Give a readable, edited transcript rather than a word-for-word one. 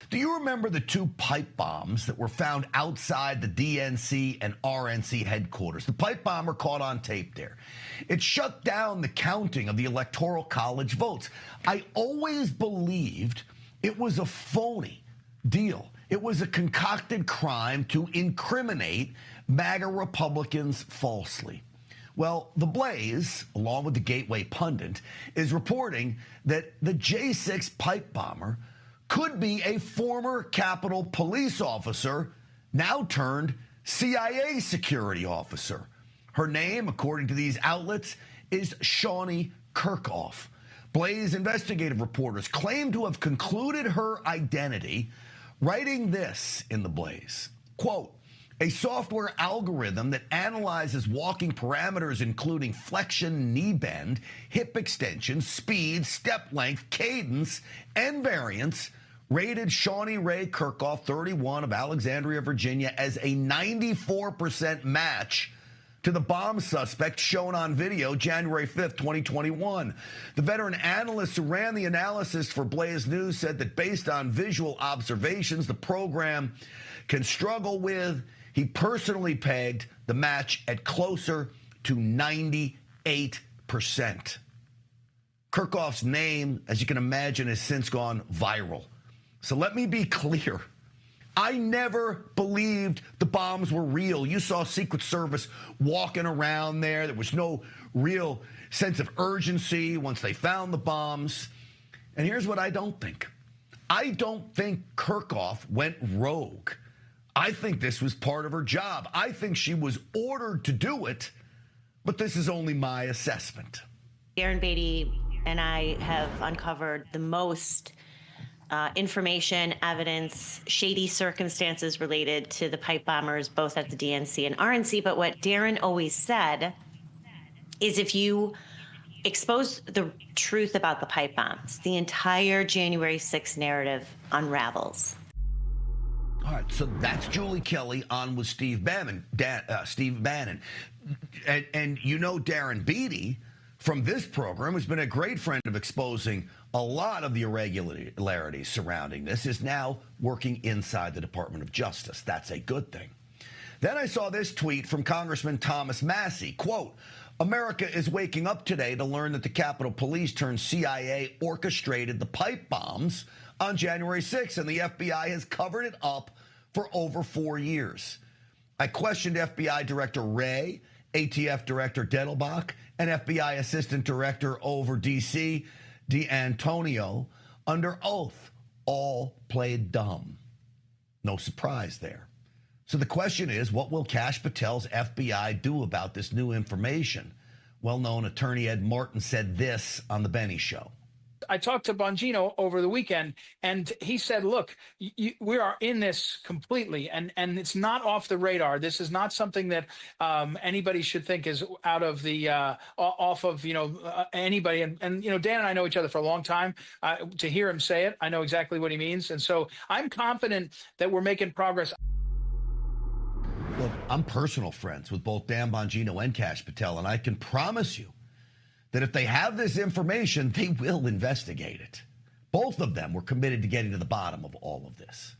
Do you remember the two pipe bombs that were found outside the DNC and RNC headquarters? The pipe bomb were caught on tape there. It shut down the counting of the Electoral College votes. I always believed it was a phony deal. It was a concocted crime to incriminate MAGA Republicans falsely. Well, The Blaze, along with the Gateway Pundit, is reporting that the J6 pipe bomber could be a former Capitol Police officer, now turned CIA security officer. Her name, according to these outlets, is Shauni Kerkhoff. Blaze investigative reporters claim to have concluded her identity, writing this in The Blaze, quote, a software algorithm that analyzes walking parameters including flexion, knee bend, hip extension, speed, step length, cadence, and variance rated Shauni Ray Kerkhoff, 31, of Alexandria, Virginia, as a 94% match to the bomb suspect shown on video January 5th, 2021. The veteran analyst who ran the analysis for Blaze News said that based on visual observations the program can struggle with, he personally pegged the match at closer to 98%. Kerkhoff's name, as you can imagine, has since gone viral. So let me be clear. I never believed the bombs were real. You saw Secret Service walking around there. There was no real sense of urgency once they found the bombs. And here's what I don't think. I don't think Kerkhoff went rogue. I think this was part of her job. I think she was ordered to do it, but this is only my assessment. Darren Beatty and I have uncovered the most information, evidence, shady circumstances related to the pipe bombers, both at the DNC and RNC. But what Darren always said is if you expose the truth about the pipe bombs, the entire January 6th narrative unravels. All right, so that's Julie Kelly on with Steve Bannon. And you know Darren Beatty from this program, who's been a great friend of exposing a lot of the irregularities surrounding this, is now working inside the Department of Justice. That's a good thing. Then I saw this tweet from Congressman Thomas Massie, quote, America is waking up today to learn that the Capitol Police turned CIA orchestrated the pipe bombs on January 6th, and the FBI has covered it up for over 4 years. I questioned FBI Director Wray, ATF Director Dettelbach, and FBI Assistant Director over D.C., D'Antonio, under oath. All played dumb. No surprise there. So the question is, what will Kash Patel's FBI do about this new information? Well-known attorney Ed Martin said this on The Benny Show. I talked to Bongino over the weekend, and he said, look, we are in this completely, and it's not off the radar. This is not something that anybody should think is out of the off of, anybody. And Dan and I know each other for a long time. To hear him say it, I know exactly what he means. And so I'm confident that we're making progress. Look, I'm personal friends with both Dan Bongino and Kash Patel, and I can promise you that if they have this information, they will investigate it. Both of them were committed to getting to the bottom of all of this.